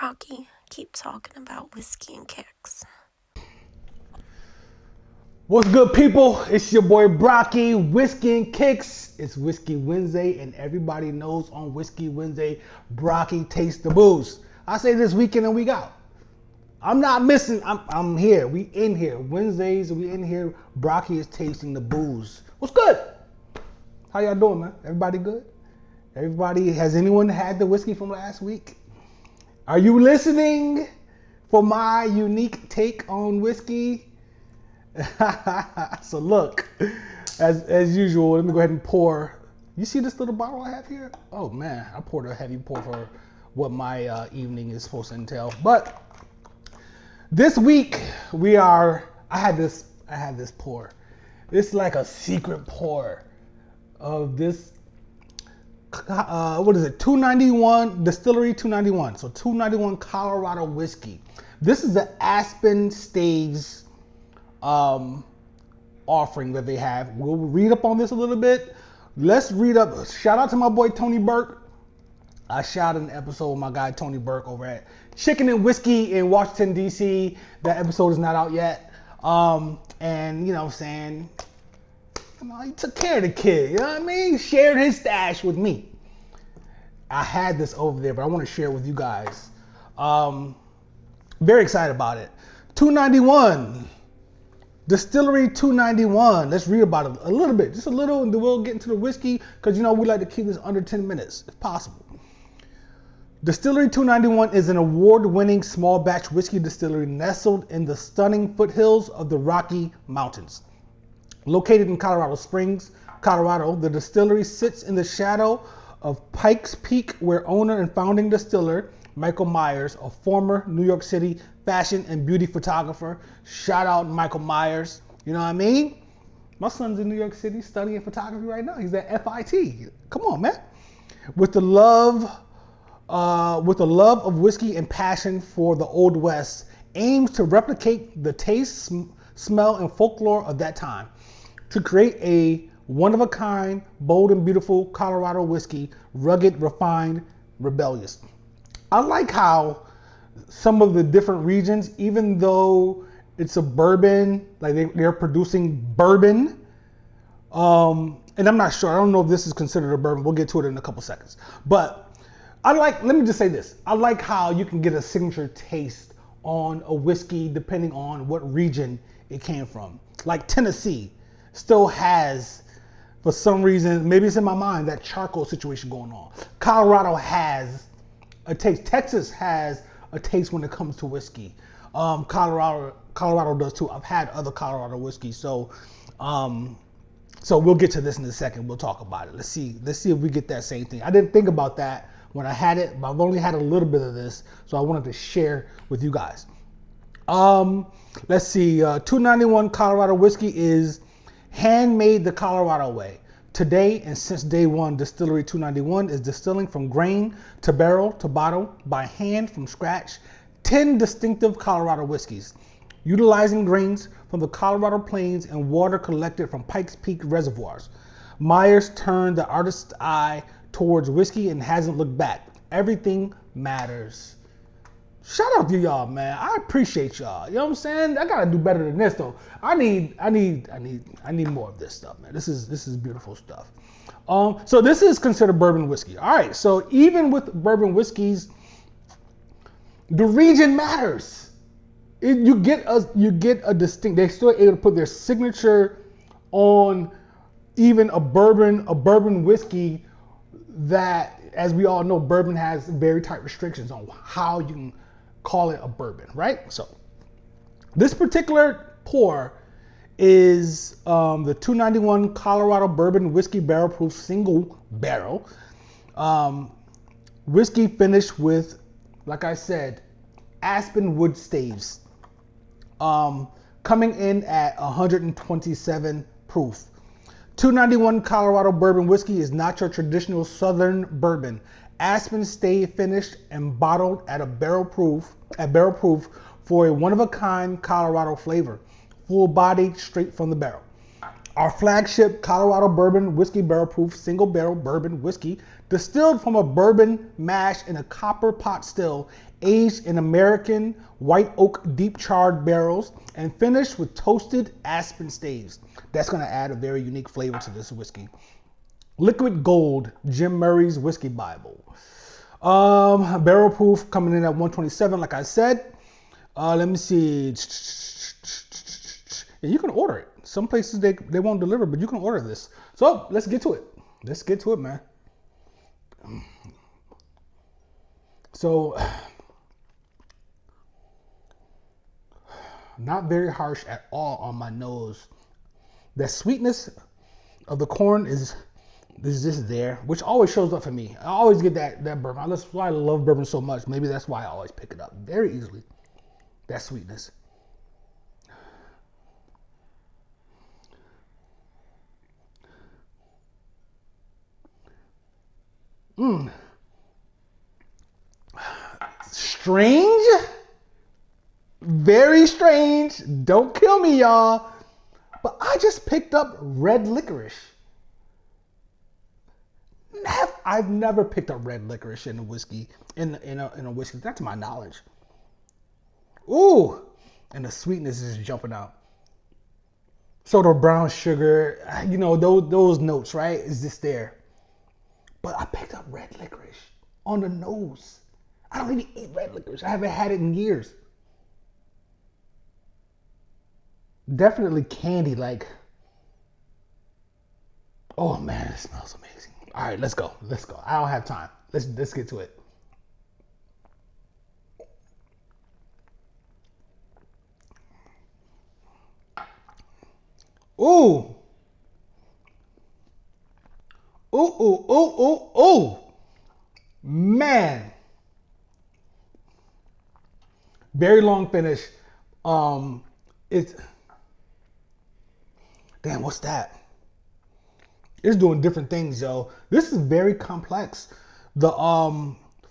Brocky, keep talking about whiskey and kicks. What's good, people? It's your boy Brocky, Whiskey and Kicks. It's Whiskey Wednesday, and everybody knows on Whiskey Wednesday, Brocky Tastes The Booze. I say this weekend and week out. I'm not missing. I'm here. We in here. Wednesdays, we in here. Brocky is tasting the booze. What's good? How y'all doing, man? Everybody good? Everybody, has anyone had the whiskey from last week? Are you listening for my unique take on whiskey? So look, as usual, let me go ahead and pour. You see this little bottle I have here? Oh man, I poured a heavy pour for what my evening is supposed to entail. But this week I had this pour. It's like a secret pour of this. What is it? 291 Distillery 291. So 291 Colorado whiskey. This is the Aspen Staves offering that they have. We'll read up on this a little bit. Let's read up. Shout out to my boy Tony Burke. I shot an episode with my guy Tony Burke over at Chicken and Whiskey in Washington, D.C. That episode is not out yet. And you know what I'm saying, he took care of the kid, you know what I mean? He shared his stash with me. I had this over there, but I want to share it with you guys. Very excited about it. 291. Distillery 291. Let's read about it a little bit, just a little, and then we'll get into the whiskey, because you know we like to keep this under 10 minutes if possible. Distillery 291 is an award-winning small batch whiskey distillery nestled in the stunning foothills of the Rocky Mountains. Located in Colorado Springs, Colorado, the distillery sits in the shadow of Pikes Peak, where owner and founding distiller Michael Myers, a former New York City fashion and beauty photographer. Shout out Michael Myers. You know what I mean? My son's in New York City studying photography right now. He's at FIT. Come on, man. With the love of whiskey and passion for the Old West, aims to replicate the taste, smell, and folklore of that time to create a one-of-a-kind, bold and beautiful Colorado whiskey, rugged, refined, rebellious. I like how some of the different regions, even though it's a bourbon, like they're producing bourbon, and I'm not sure, I don't know if this is considered a bourbon. We'll get to it in a couple seconds. But let me just say this. I like how you can get a signature taste on a whiskey depending on what region it came from. Like Tennessee still has, for some reason, maybe it's in my mind, that charcoal situation going on. Colorado has a taste. Texas has a taste when it comes to whiskey. Colorado does too. I've had other Colorado whiskeys, so we'll get to this in a second. We'll talk about it. Let's see if we get that same thing. I didn't think about that when I had it, but I've only had a little bit of this, so I wanted to share with you guys. Let's see. 291 Colorado whiskey is handmade the Colorado way. Today, and since day one, Distillery 291 is distilling from grain to barrel to bottle by hand from scratch 10 distinctive Colorado whiskeys, utilizing grains from the Colorado plains and water collected from Pikes Peak reservoirs. Myers turned the artist's eye towards whiskey and hasn't looked back. Everything matters. Shout out to y'all, man. I appreciate y'all. You know what I'm saying? I gotta do better than this though. I need more of this stuff, man. This is beautiful stuff. So this is considered bourbon whiskey. All right. So even with bourbon whiskeys, the region matters. You get a distinct. They're still able to put their signature on even a bourbon whiskey that, as we all know, bourbon has very tight restrictions on how you can call it a bourbon, right? So this particular pour is the 291 Colorado Bourbon Whiskey Barrel Proof Single Barrel. Whiskey finished with, like I said, Aspen wood staves. Coming in at 127 proof. 291 Colorado Bourbon Whiskey is not your traditional Southern bourbon. Aspen stave finished and bottled at barrel proof for a one-of-a-kind Colorado flavor, full bodied straight from the barrel. Our flagship Colorado Bourbon Whiskey Barrel Proof Single Barrel Bourbon Whiskey, distilled from a bourbon mash in a copper pot still, aged in American white oak deep charred barrels, and finished with toasted Aspen Staves. That's going to add a very unique flavor to this whiskey. Liquid Gold, Jim Murray's Whiskey Bible. Barrel proof coming in at 127, like I said. Let me see. And you can order it. Some places they won't deliver, but you can order this. So let's get to it. Let's get to it, man. So, not very harsh at all on my nose. The sweetness of the corn is just there, which always shows up for me. I always get that bourbon. That's why I love bourbon so much. Maybe that's why I always pick it up very easily. That sweetness. Strange. Very strange. Don't kill me, y'all. But I just picked up red licorice. I've never picked up red licorice in a whiskey, in a whiskey. That's my knowledge. Ooh, and the sweetness is jumping out. So the brown sugar, you know, those notes, right, is just there. But I picked up red licorice on the nose. I don't even eat red licorice. I haven't had it in years. Definitely candy, like. Oh man, it smells amazing. All right, let's go. Let's go. I don't have time. Let's get to it. Ooh. Ooh, ooh, ooh, ooh, ooh. Man. Very long finish. It's, damn, what's that? It's doing different things, yo. This is very complex. The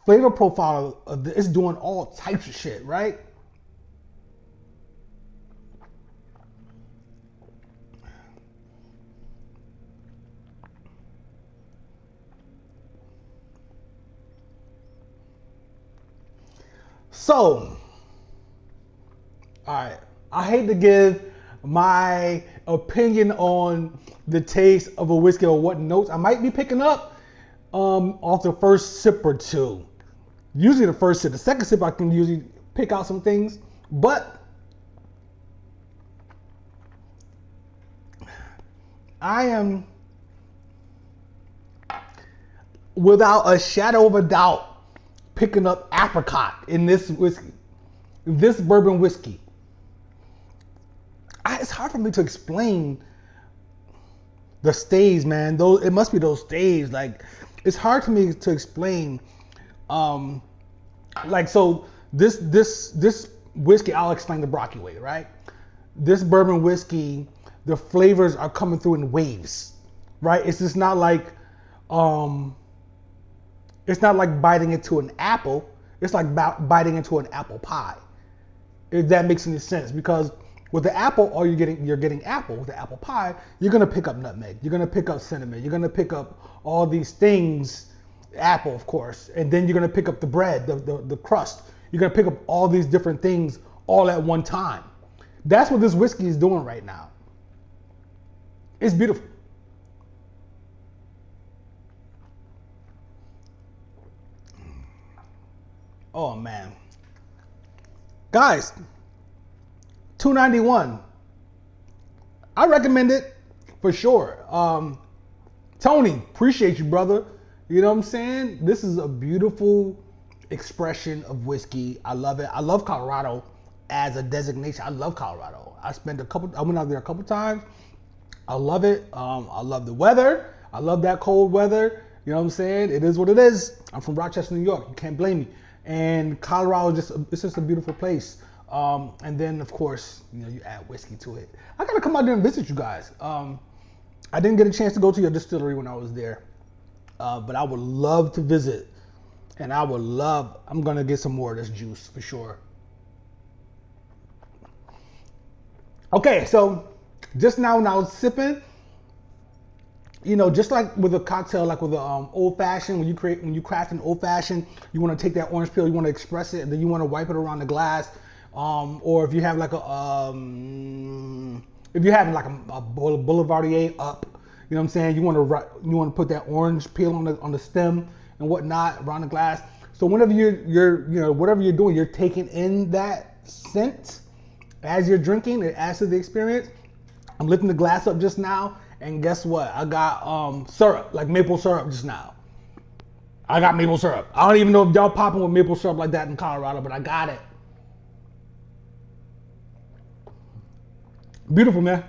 flavor profile of it's doing all types of shit, right? So, all right, I hate to give my opinion on the taste of a whiskey or what notes I might be picking up off the first sip or two. Usually the first sip. The second sip I can usually pick out some things, but I am, without a shadow of a doubt, picking up apricot in this whiskey, this bourbon whiskey. It's hard for me to explain the staves, man. Those, it must be those staves. Like, it's hard for me to explain. Like, so this whiskey, I'll explain the Brocky way, right? This bourbon whiskey, the flavors are coming through in waves, right? It's just not like, it's not like biting into an apple. It's like biting into an apple pie. If that makes any sense, because with the apple, all you're getting apple. With the apple pie, you're gonna pick up nutmeg. You're gonna pick up cinnamon. You're gonna pick up all these things, apple, of course, and then you're gonna pick up the bread, the crust. You're gonna pick up all these different things all at one time. That's what this whiskey is doing right now. It's beautiful. Oh man, guys. $2.91. I recommend it for sure. Tony, appreciate you, brother. You know what I'm saying? This is a beautiful expression of whiskey. I love it. I love Colorado as a designation. I love Colorado. I went out there a couple times. I love it. I love the weather. I love that cold weather. You know what I'm saying? It is what it is. I'm from Rochester, New York. You can't blame me. And Colorado, it's just a beautiful place. And then, of course, you know, you add whiskey to it. I gotta come out there and visit you guys. I didn't get a chance to go to your distillery when I was there, but I would love to visit. And I'm gonna get some more of this juice for sure. Okay, so just now when I was sipping, You know, just like with a cocktail, like with a old fashioned, when you craft an old fashioned, you want to take that orange peel, you want to express it, and then you want to wipe it around the glass. Or if you have like if you're having like a Boulevardier up, you know what I'm saying? You want to put that orange peel on the stem and whatnot around the glass. So whenever whatever you're doing, you're taking in that scent as you're drinking. It adds to the experience. I'm lifting the glass up just now, and guess what? I got syrup, like maple syrup just now. I got maple syrup. I don't even know if y'all popping with maple syrup like that in Colorado, but I got it. Beautiful, man.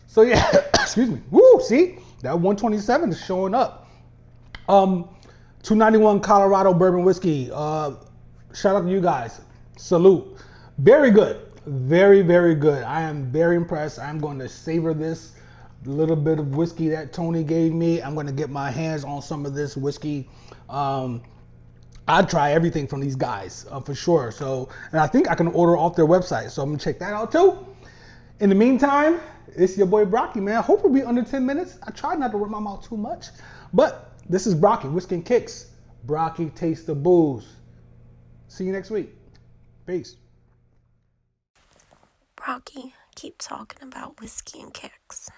So yeah, excuse me. Woo, see? That 127 is showing up. 291 Colorado Bourbon Whiskey. Shout out to you guys. Salute. Very good. Very, very good. I am very impressed. I'm going to savor this little bit of whiskey that Tony gave me. I'm going to get my hands on some of this whiskey. I'd try everything from these guys for sure. So, and I think I can order off their website. So I'm going to check that out too. In the meantime, it's your boy Brocky, man. Hope it'll be under 10 minutes. I try not to run my mouth too much. But this is Brocky, Whiskey and Kicks. Brocky Tastes the Booze. See you next week. Peace. Brocky, keep talking about whiskey and kicks.